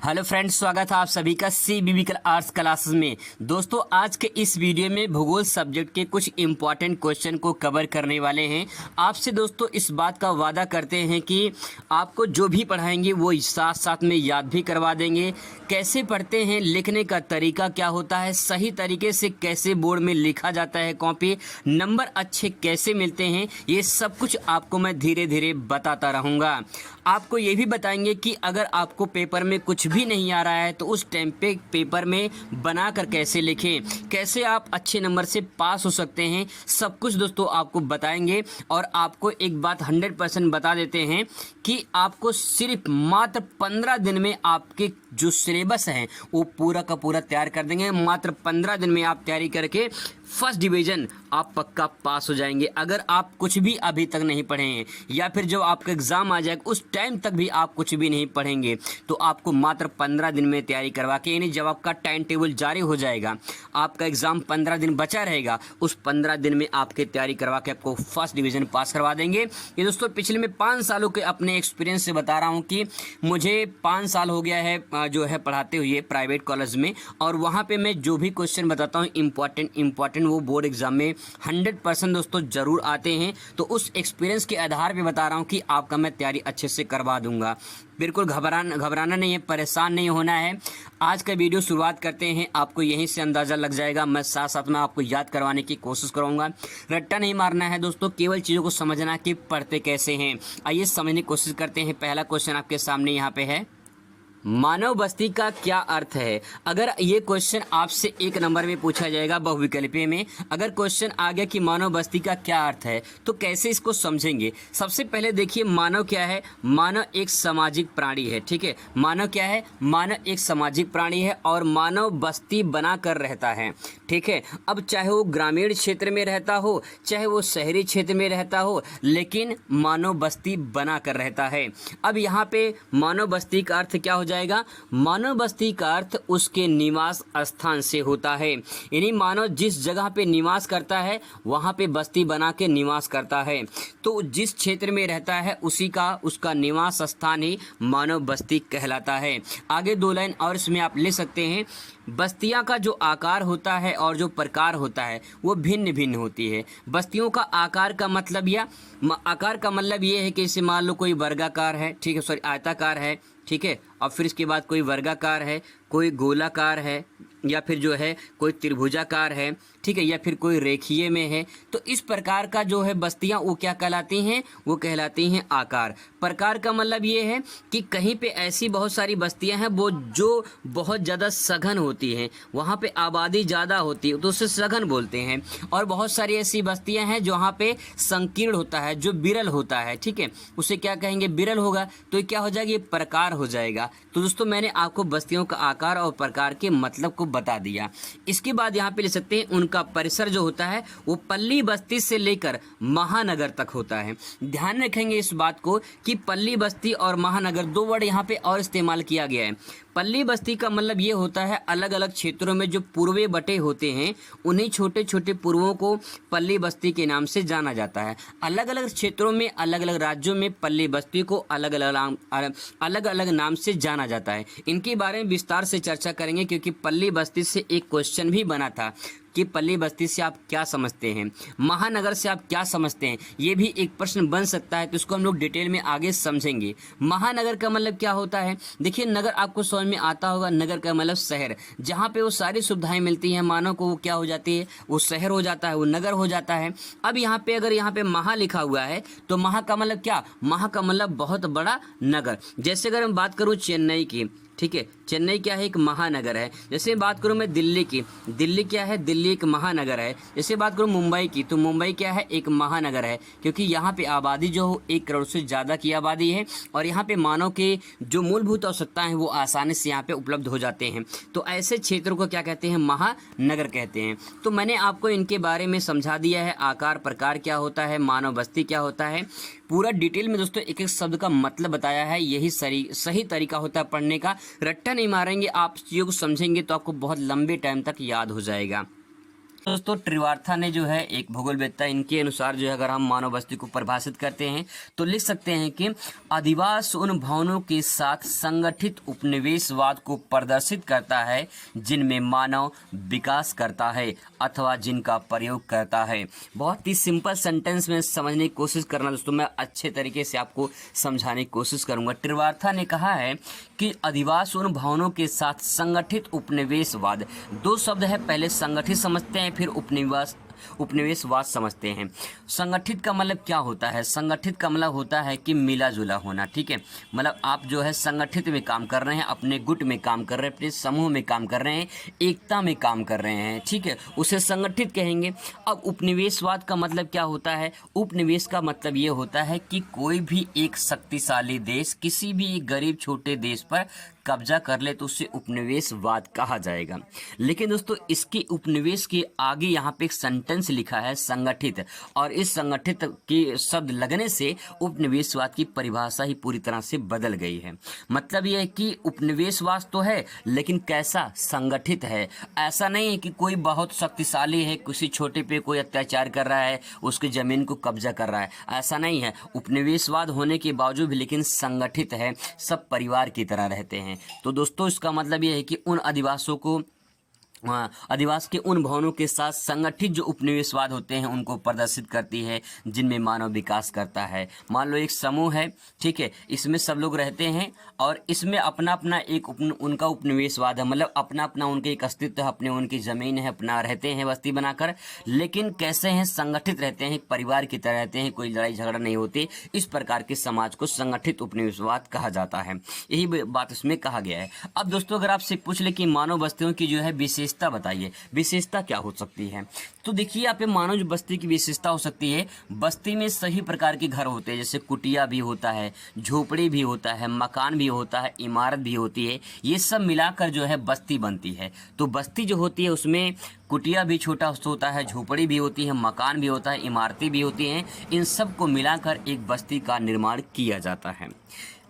Hello friends, स्वागत है आप सभी का CBB आर्ट्स क्लासेस में। दोस्तों, आज के इस वीडियो में भूगोल सब्जेक्ट के कुछ इंपॉर्टेंट क्वेश्चन को कवर करने वाले हैं। आपसे दोस्तों इस बात का वादा करते हैं कि आपको जो भी पढ़ाएंगे वो साथ साथ में याद भी करवा देंगे। कैसे पढ़ते हैं, लिखने का तरीका क्या होता है, सही तरीके से कैसे बोर्ड में लिखा जाता है, कॉपी नंबर अच्छे कैसे मिलते हैं, ये सब कुछ आपको मैं धीरे धीरे बताता रहूँगा। आपको ये भी बताएंगे कि अगर आपको पेपर में कुछ भी नहीं आ रहा है तो उस टाइम पे पेपर में बनाकर कैसे लिखें, कैसे आप अच्छे नंबर से पास हो सकते हैं, सब कुछ दोस्तों आपको बताएंगे। और आपको एक बात 100% बता देते हैं कि आपको सिर्फ मात्र 15 दिन में आपके जो सिलेबस है वो पूरा का पूरा तैयार कर देंगे। मात्र 15 दिन में आप तैयारी करके फर्स्ट डिवीज़न आप पक्का पास हो जाएंगे। अगर आप कुछ भी अभी तक नहीं पढ़े हैं या फिर जब आपका एग्ज़ाम आ जाएगा उस टाइम तक भी आप कुछ भी नहीं पढ़ेंगे तो आपको मात्र 15 दिन में तैयारी करवा के, यानी जब आपका टाइम टेबल जारी हो जाएगा, आपका एग्ज़ाम 15 दिन बचा रहेगा, उस 15 दिन में आपके तैयारी करवा के आपको फर्स्ट डिवीज़न पास करवा देंगे। ये दोस्तों पिछले मैं 5 सालों के अपने एक्सपीरियंस से बता रहा हूँ कि मुझे 5 साल हो गया है जो है पढ़ाते हुए प्राइवेट कॉलेज में, और वहाँ पर मैं जो भी क्वेश्चन बताता हूँ इम्पॉर्टेंट वो बोर्ड एग्जाम में 100% दोस्तों जरूर आते हैं। तो उस एक्सपीरियंस के आधार पे बता रहा हूं कि आपका मैं तैयारी अच्छे से करवा दूंगा। बिल्कुल घबराना नहीं है, परेशान नहीं होना है। आज का वीडियो शुरुआत करते हैं। आपको यहीं से अंदाज़ा लग जाएगा, मैं साथ साथ में आपको याद करवाने की कोशिश करूंगा। रट्टा नहीं मारना है दोस्तों, केवल चीज़ों को समझना कि पढ़ते कैसे हैं। आइए समझने की कोशिश करते हैं। पहला क्वेश्चन आपके सामने यहाँ पे है, मानव बस्ती का क्या अर्थ है। अगर ये क्वेश्चन आपसे 1 नंबर में पूछा जाएगा बहुविकल्पीय में, अगर क्वेश्चन आ गया कि मानव बस्ती का क्या अर्थ है तो कैसे इसको समझेंगे। सबसे पहले देखिए, मानव क्या है। मानव एक सामाजिक प्राणी है, ठीक है। मानव क्या है, मानव एक सामाजिक प्राणी है और मानव बस्ती बना कर रहता है, ठीक है। अब चाहे वो ग्रामीण क्षेत्र में रहता हो चाहे वो शहरी क्षेत्र में रहता हो, लेकिन मानव बस्ती बना कर रहता है। अब यहाँ पे मानव बस्ती का अर्थ क्या हो जाएगा। मानव बस्ती का अर्थ उसके निवास स्थान से होता है, यानी मानव जिस जगह पे निवास करता है वहां पे बस्ती बना के निवास करता है। तो जिस क्षेत्र में रहता है उसका निवास स्थान ही मानव बस्ती कहलाता है। आगे 2 लाइन और इसमें आप ले सकते हैं, बस्तियां का जो आकार होता है और जो प्रकार होता है वो भिन्न भिन्न होती है। बस्तियों का आकार का मतलब ये है कि इसे मान लो कोई वर्गाकार है, ठीक है, सॉरी आयताकार है, ठीक है, और फिर इसके बाद कोई वर्गाकार है, कोई गोलाकार है, या फिर जो है कोई त्रिभुजाकार है, ठीक है, या फिर कोई रेखीय में है। तो इस प्रकार का जो है बस्तियां वो क्या कहलाती हैं, वो कहलाती हैं आकार। प्रकार का मतलब ये है कि कहीं पे ऐसी बहुत सारी बस्तियां हैं वो जो बहुत ज़्यादा सघन होती हैं, वहाँ पे आबादी ज़्यादा होती है तो उसे सघन बोलते हैं। और बहुत सारी ऐसी बस्तियां हैं जहाँ पे संकीर्ण होता है, जो विरल होता है, ठीक है, उसे क्या कहेंगे, विरल होगा। तो ये क्या हो जाएगा, ये प्रकार हो जाएगा। तो दोस्तों मैंने आपको बस्तियों का आकार और प्रकार के मतलब को बता दिया। इसके बाद यहाँ पे ले सकते हैं उनका परिसर जो होता है वो पल्ली बस्ती से लेकर महानगर तक होता है। ध्यान रखेंगे इस बात को कि पल्ली बस्ती और महानगर 2 वर्ड यहाँ पे और इस्तेमाल किया गया है। पल्ली बस्ती का मतलब ये होता है अलग अलग क्षेत्रों में जो पूर्वे बटे होते हैं उन्हीं छोटे छोटे पूर्वों को पल्ली बस्ती के नाम से जाना जाता है। अलग अलग क्षेत्रों में अलग अलग राज्यों में पल्ली बस्ती को अलग अलग नाम से जाना जाता है। इनके बारे में विस्तार से चर्चा करेंगे क्योंकि पल्ली बस्ती से एक क्वेश्चन भी बना था कि पल्ली बस्ती से आप क्या समझते हैं, महानगर से आप क्या समझते हैं, ये भी एक प्रश्न बन सकता है। तो इसको हम लोग डिटेल में आगे समझेंगे। महानगर का मतलब क्या होता है। देखिए, नगर आपको समझ में आता होगा, नगर का मतलब शहर, जहाँ पे वो सारी सुविधाएं मिलती हैं मानव को, वो क्या हो जाती है, वो शहर हो जाता है, वो नगर हो जाता है। अब यहाँ पे अगर यहाँ पे महा लिखा हुआ है तो महा का मतलब क्या, महा का मतलब बहुत बड़ा नगर। जैसे अगर मैं बात करूँ चेन्नई की, ठीक है, चेन्नई क्या है, एक महानगर है। जैसे बात करूँ मैं दिल्ली की, दिल्ली क्या है, दिल्ली एक महानगर है। जैसे बात करूँ मुंबई की तो मुंबई क्या है, एक महानगर है, क्योंकि यहाँ पे आबादी जो 1 करोड़ से ज़्यादा की आबादी है और यहाँ पे मानव के जो मूलभूत आवश्यकताएं हैं वो आसानी से यहाँ पे उपलब्ध हो जाते हैं। तो ऐसे क्षेत्रों को क्या कहते हैं, महानगर कहते हैं। तो मैंने आपको इनके बारे में समझा दिया है, आकार प्रकार क्या होता है, मानव बस्ती क्या होता है, पूरा डिटेल में दोस्तों एक एक शब्द का मतलब बताया है। यही सही तरीका होता है पढ़ने का। रट्टा नहीं मारेंगे, आप चीज़ों को समझेंगे तो आपको बहुत लंबे टाइम तक याद हो जाएगा। दोस्तों त्रिवार्था ने जो है एक भूगोलवेत्ता, इनके अनुसार जो है अगर हम मानव बस्ती को परिभाषित करते हैं तो लिख सकते हैं कि अधिवास उन भवनों के साथ संगठित उपनिवेशवाद को प्रदर्शित करता है जिनमें मानव विकास करता है अथवा जिनका प्रयोग करता है। बहुत ही सिंपल सेंटेंस में समझने की कोशिश करना दोस्तों, मैं अच्छे तरीके से आपको समझाने की कोशिश करूंगा। त्रिवार्था ने कहा है कि अधिवास उन भवनों के साथ संगठित उपनिवेशवाद, दो शब्द है, पहले संगठित समझते हैं फिर उपनिवेशवाद समझते हैं। संगठित का मतलब क्या होता है? संगठित का मतलब होता है कि मिला जुला होना, ठीक है। मतलब आप जो है संगठित में काम कर रहे हैं, अपने गुट में काम कर रहे हैं, अपने समूह में काम कर रहे हैं, एकता में काम कर रहे हैं, ठीक है, उसे संगठित कहेंगे। अब उपनिवेशवाद का मतलब क्या होता है? उपनिवेश का मतलब ये होता है कि कोई भी एक शक्तिशाली देश किसी भी एक गरीब छोटे देश पर कब्जा कर ले तो उसे उपनिवेशवाद कहा जाएगा। लेकिन दोस्तों इसके उपनिवेश के आगे यहाँ पे एक सेंटेंस लिखा है संगठित, और इस संगठित के शब्द लगने से उपनिवेशवाद की परिभाषा ही पूरी तरह से बदल गई है। मतलब यह है कि उपनिवेशवाद तो है लेकिन कैसा? संगठित है। ऐसा नहीं है कि कोई बहुत शक्तिशाली है, किसी छोटे पे कोई अत्याचार कर रहा है, उसकी जमीन को कब्जा कर रहा है, ऐसा नहीं है। उपनिवेशवाद होने के बावजूद भी लेकिन संगठित है, सब परिवार की तरह रहते हैं। तो दोस्तों इसका मतलब यह है कि उन अधिवास के उन भवनों के साथ संगठित जो उपनिवेशवाद होते हैं उनको प्रदर्शित करती है जिनमें मानव विकास करता है। मान लो एक समूह है, ठीक है, इसमें सब लोग रहते हैं और इसमें अपना अपना एक उनका उपनिवेशवाद है, मतलब अपना अपना उनके एक अस्तित्व है, अपने उनकी ज़मीन है, अपना रहते हैं बस्ती बनाकर, लेकिन कैसे हैं? संगठित रहते हैं, परिवार की तरह रहते हैं, कोई लड़ाई झगड़ा नहीं होती। इस प्रकार के समाज को संगठित उपनिवेशवाद कहा जाता है, यही बात इसमें कहा गया है। अब दोस्तों अगर आपसे पूछ ले कि मानव बस्तियों की जो है विशेषता बताइए, विशेषता क्या हो सकती है, तो देखिए यहाँ पे मानव बस्ती की विशेषता हो सकती है, बस्ती में सभी प्रकार के घर होते हैं, जैसे कुटिया भी होता है, झोपड़ी भी होता है, मकान भी होता है, इमारत भी होती है, ये सब मिलाकर जो है बस्ती बनती है। तो बस्ती जो होती है उसमें कुटिया भी छोटा होता है, झोपड़ी भी होती है, मकान भी होता है, इमारतें भी होती हैं, इन सब को मिलाकर एक बस्ती का निर्माण किया जाता है।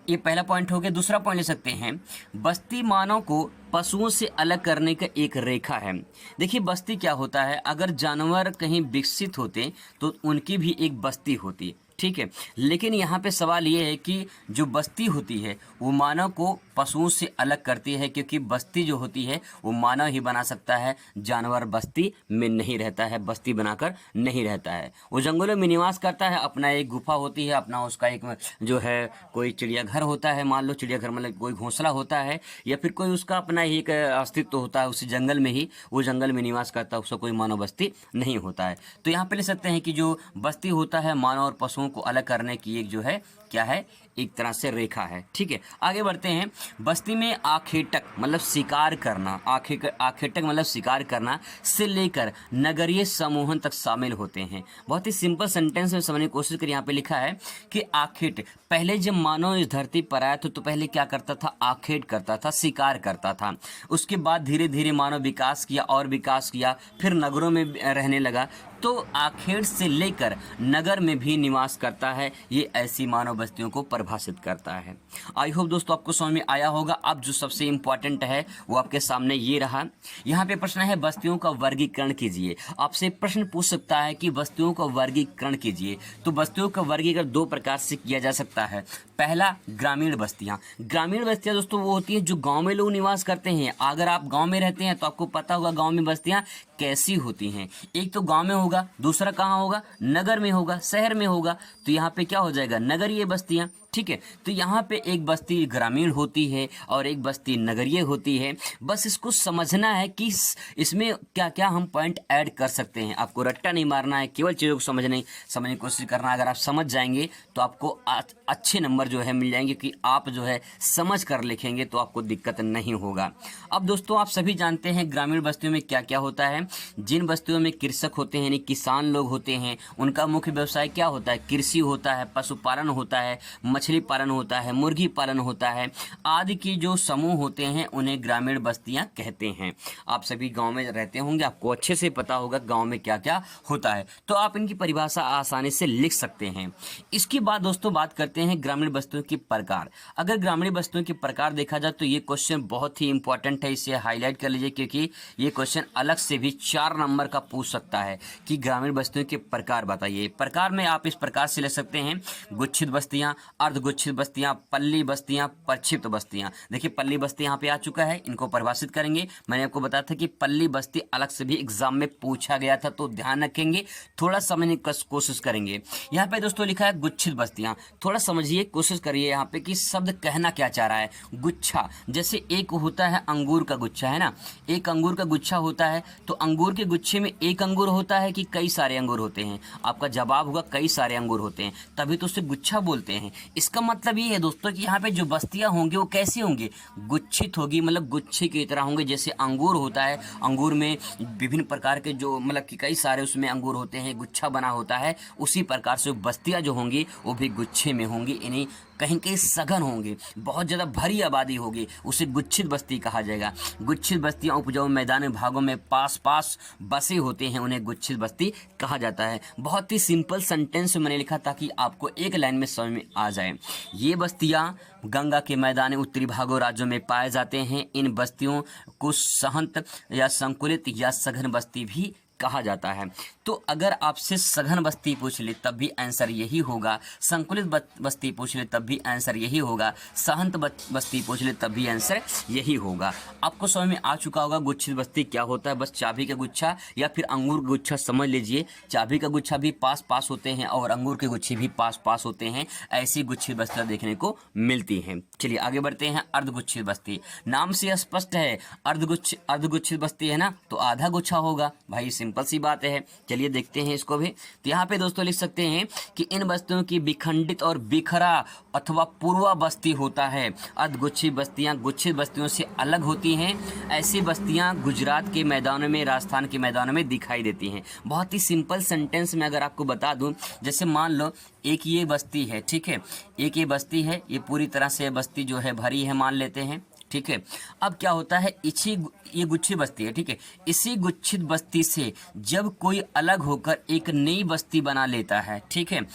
ये पहला पॉइंट हो गया। दूसरा पॉइंट ले सकते हैं, बस्ती मानव को पशुओं से अलग करने का एक रेखा है। देखिए बस्ती क्या होता है, अगर जानवर कहीं विकसित होते तो उनकी भी एक बस्ती होती, ठीक है, लेकिन यहाँ पे सवाल ये है कि जो बस्ती होती है वो मानव को पशुओं से अलग करती है, क्योंकि बस्ती जो होती है वो मानव ही बना सकता है, जानवर बस्ती में नहीं रहता है, बस्ती बनाकर नहीं रहता है। वो जंगलों में निवास करता है, अपना एक गुफा होती है, अपना उसका एक जो है कोई चिड़ियाघर होता है, मान लो चिड़ियाघर मतलब कोई घोंसला होता है, या फिर कोई उसका अपना ही एक अस्तित्व होता है, उसी जंगल में ही वो जंगल में निवास करता है, उसका कोई मानव बस्ती नहीं होता है। तो यहाँ पे ले सकते हैं कि जो बस्ती होता है मानव और पशुओं को अलग करने की एक जो है क्या है, एक तरह से रेखा है, ठीक है। आगे बढ़ते हैं, बस्ती में आखेटक मतलब शिकार करना, आखेटक मतलब शिकार करना से लेकर नगरीय समूहन तक शामिल होते हैं। बहुत ही सिंपल सेंटेंस में समझने की कोशिश करें। यहाँ पे लिखा है कि आखेट, पहले जब मानव इस धरती पर आया तो पहले क्या करता था? आखेट करता था, शिकार करता था। उसके बाद धीरे धीरे मानव विकास किया और विकास किया, फिर नगरों में रहने लगा, तो आखेट से लेकर नगर में भी निवास करता है। ये ऐसी मानव बस्तियों को परिभाषित करता है। आई होप दोस्तों आपको समझ में आया होगा। अब जो सबसे इम्पोर्टेंट है वो आपके सामने ये रहा। यहाँ पे प्रश्न है बस्तियों का वर्गीकरण कीजिए। आपसे प्रश्न पूछ सकता है कि बस्तियों का वर्गीकरण कीजिए, तो बस्तियों का वर्गीकरण दो प्रकार से किया जा सकता है। पहला, ग्रामीण बस्तियाँ। ग्रामीण बस्तियाँ दोस्तों वो होती है जो गाँव में लोग निवास करते हैं। अगर आप गाँव में रहते हैं तो आपको पता होगा गाँव में बस्तियाँ कैसी होती हैं। एक तो गाँव में होगा, दूसरा कहाँ होगा? नगर में होगा, शहर में होगा। तो यहाँ पे क्या हो जाएगा? नगरीय बस्तियाँ, ठीक है। तो यहाँ पे एक बस्ती ग्रामीण होती है और एक बस्ती नगरीय होती है। बस इसको समझना है कि इसमें क्या क्या हम पॉइंट ऐड कर सकते हैं। आपको रट्टा नहीं मारना है, केवल चीज़ों को समझने की कोशिश करना। अगर आप समझ जाएंगे तो आपको अच्छे नंबर जो है मिल जाएंगे, कि आप जो है समझ कर लिखेंगे तो आपको दिक्कत नहीं होगा। अब दोस्तों आप सभी जानते हैं ग्रामीण बस्तियों में क्या क्या होता है। जिन बस्तियों में कृषक होते हैं यानी किसान लोग होते हैं, उनका मुख्य व्यवसाय क्या होता है? कृषि होता है, पशुपालन होता है, मछली पालन होता है, मुर्गी पालन होता है, आदि के जो समूह होते हैं उन्हें ग्रामीण बस्तियां कहते हैं। आप सभी गांव में रहते होंगे, आपको अच्छे से पता होगा गांव में क्या क्या होता है, तो आप इनकी परिभाषा आसानी से लिख सकते हैं। इसके बाद दोस्तों बात करते हैं ग्रामीण बस्तियों के प्रकार। अगर ग्रामीण बस्तियों के प्रकार देखा जाए तो ये क्वेश्चन बहुत ही इंपॉर्टेंट है, इसे हाईलाइट कर लीजिए क्योंकि ये क्वेश्चन अलग से भी 4 नंबर का पूछ सकता है कि ग्रामीण बस्तियों के प्रकार बताइए। प्रकार में आप इस प्रकार से ले सकते हैं: गुच्छित बस्तियां, अर्धगुच्छित बस्तियां, पल्ली बस्तियां, प्रक्षिप्त बस्तियां। देखिए पल्ली बस्ती यहाँ पे आ चुका है, इनको परिभाषित करेंगे। मैंने आपको बताया था कि पल्ली बस्ती अलग से भी एग्जाम में पूछा गया था, तो ध्यान रखेंगे, थोड़ा समझने की कोशिश करेंगे। यहाँ पे दोस्तों लिखा है गुच्छित बस्तियां, थोड़ा समझिए, कोशिश करिए यहाँ पे कि शब्द कहना क्या चाह रहा है। गुच्छा, जैसे एक होता है अंगूर का गुच्छा, है ना, एक अंगूर का गुच्छा होता है, तो अंगूर के गुच्छे में एक अंगूर होता है कि कई सारे अंगूर होते हैं? आपका जवाब होगा कई सारे अंगूर होते हैं, तभी तो उसे गुच्छा बोलते हैं। इसका मतलब ये है दोस्तों कि यहाँ पे जो बस्तियां होंगी वो कैसी होंगी? गुच्छित होगी, मतलब गुच्छे की तरह होंगे। जैसे अंगूर होता है, अंगूर में विभिन्न प्रकार के जो मतलब कि कई सारे उसमें अंगूर होते हैं, गुच्छा बना होता है, उसी प्रकार से बस्तियां जो होंगी वो भी गुच्छे में होंगी, इन्हीं कहीं कहीं सघन होंगे, बहुत ज़्यादा भरी आबादी होगी, उसे गुच्छित बस्ती कहा जाएगा। गुच्छित बस्तियां उपजाऊ मैदानी भागों में पास पास बसे होते हैं, उन्हें गुच्छित बस्ती कहा जाता है। बहुत ही सिंपल सेंटेंस मैंने लिखा ताकि आपको एक लाइन में समझ में आ जाए। ये बस्तियां गंगा के मैदानी उत्तरी भागों राज्यों में पाए जाते हैं। इन बस्तियों को सहंत या संकुलित या सघन बस्ती भी कहा जाता है। तो अगर आपसे सघन बस्ती पूछ ले तब भी आंसर यही होगा, संकुलित बस्ती पूछ ले तब भी आंसर यही होगा, सहंत बस्ती पूछ ले तब भी आंसर यही होगा। आपको समझ में आ चुका होगा गुच्छित बस्ती क्या होता है। बस चाबी का गुच्छा या फिर अंगूर का गुच्छा समझ लीजिए, चाबी का गुच्छा भी पास पास होते हैं और अंगूर के गुच्छे भी पास पास होते हैं, ऐसी गुच्छित बस्तियां देखने को मिलती हैं। चलिए आगे बढ़ते हैं। अर्धगुच्छित बस्ती, नाम से स्पष्ट है, अर्धगुच्छित बस्ती है ना, तो आधा गुच्छा होगा भाई, सिंपल सी बात है। चलिए देखते हैं इसको भी। तो यहाँ पे दोस्तों लिख सकते हैं कि इन बस्तियों की विखंडित और बिखरा अथवा पूर्वा बस्ती होता है। अर्धगुच्छित बस्तियां गुच्छित बस्तियों से अलग होती हैं। ऐसी बस्तियां गुजरात के मैदानों में, राजस्थान के मैदानों में दिखाई देती हैं। बहुत ही सिंपल सेंटेंस में अगर आपको बता दूं, जैसे मान लो एक ये बस्ती है, ठीक है, एक ये बस्ती है, ये पूरी तरह से बस्ती जो है भरी है मान लेते हैं, ठीक है। अब क्या होता है, ये गुच्छित बस्ती है, ठीक है, इसी गुच्छित बस्ती से जब कोई अलग होकर एक नई बस्ती बना लेता है, ठीक है,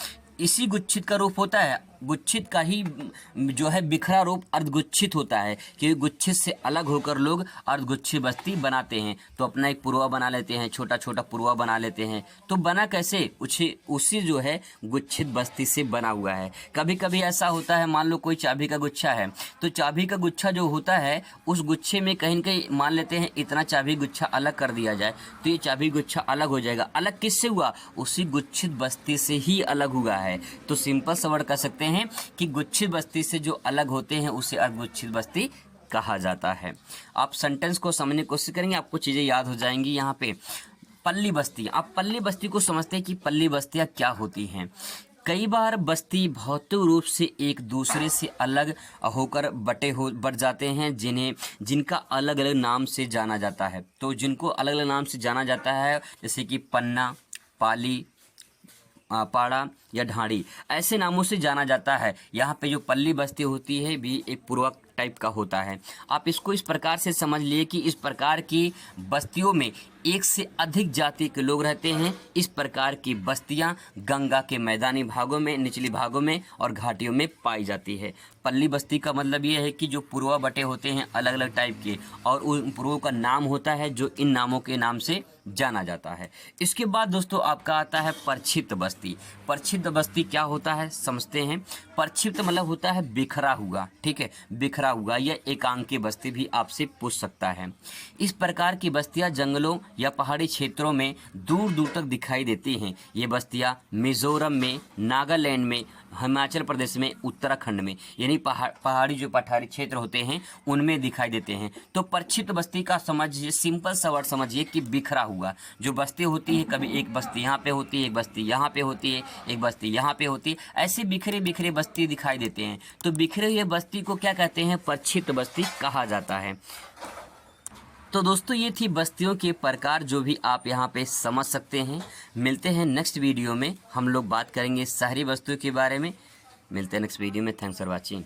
इसी गुच्छित का रूप होता है, गुच्छित का ही जो है बिखरा रूप अर्धगुच्छित होता है, क्योंकि गुच्छित से अलग होकर लोग अर्धगुच्छित बस्ती बनाते हैं। तो अपना एक पुरवा बना लेते हैं, छोटा छोटा पुरवा बना लेते हैं। तो बना कैसे, उसी जो है गुच्छित बस्ती से बना हुआ है। कभी कभी ऐसा होता है, मान लो कोई चाबी का गुच्छा है, तो चाबी का गुच्छा जो होता है उस गुच्छे में कहीं कहीं मान लेते हैं इतना चाबी गुच्छा अलग कर दिया जाए, तो ये चाबी गुच्छा अलग हो जाएगा। अलग किससे हुआ? उसी गुच्छित बस्ती से ही अलग हुआ है। तो सिंपल सा वर्ड कह सकते हैं कि गुच्छित बस्ती से जो अलग होते हैं उसे अर्धगुच्छित बस्ती कहा जाता है। आप सेंटेंस को समझने की कोशिश करेंगे, आपको चीजें याद हो जाएंगी। यहाँ पे पल्ली बस्ती, आप पल्ली बस्ती को समझते हैं कि पल्ली बस्तियां क्या होती हैं। कई बार बस्ती भौतिक रूप से एक दूसरे से अलग होकर बट जाते हैं, जिनका अलग अलग नाम से जाना जाता है। तो जिनको अलग अलग नाम से जाना जाता है, जैसे कि पन्ना, पाली, पाड़ा या ढाड़ी, ऐसे नामों से जाना जाता है। यहाँ पे जो पल्ली बस्ती होती है भी एक पूर्वक टाइप का होता है। आप इसको इस प्रकार से समझ लिए कि इस प्रकार की बस्तियों में एक से अधिक जाति के लोग रहते हैं। इस प्रकार की बस्तियां गंगा के मैदानी भागों में, निचली भागों में और घाटियों में पाई जाती है। पल्ली बस्ती का मतलब ये है कि जो पूर्वा बटे होते हैं अलग अलग टाइप के, और उन पूर्वों का नाम होता है जो इन नामों के नाम से जाना जाता है। इसके बाद दोस्तों आपका आता है प्रक्षिप्त बस्ती। प्रक्षिप्त बस्ती क्या होता है समझते हैं। प्रक्षिप्त मतलब होता है बिखरा हुआ, ठीक है, बिखरा हुआ या एकांकी बस्ती भी आपसे पूछ सकता है। इस प्रकार की बस्तियां जंगलों या पहाड़ी क्षेत्रों में दूर दूर तक दिखाई देती हैं। ये बस्तियां मिजोरम में, नागालैंड में, हिमाचल प्रदेश में, उत्तराखंड में, यानी पहाड़ी जो पठारी क्षेत्र होते हैं उनमें दिखाई देते हैं। तो प्रक्षिप्त बस्ती का समझिए, सिंपल सा वर्ड समझिए कि बिखरा हुआ जो बस्ती होती है, कभी एक बस्ती यहाँ पे होती है, एक बस्ती यहाँ पे होती है, एक बस्ती यहाँ पे होती है, ऐसे बिखरे बिखरे बस्ती दिखाई देते हैं। तो बिखरे हुए बस्ती को क्या कहते हैं? प्रक्षिप्त बस्ती कहा जाता है। तो दोस्तों ये थी बस्तियों के प्रकार जो भी आप यहाँ पे समझ सकते हैं। मिलते हैं नेक्स्ट वीडियो में, हम लोग बात करेंगे शहरी बस्तियों के बारे में। मिलते हैं नेक्स्ट वीडियो में। Thanks for watching.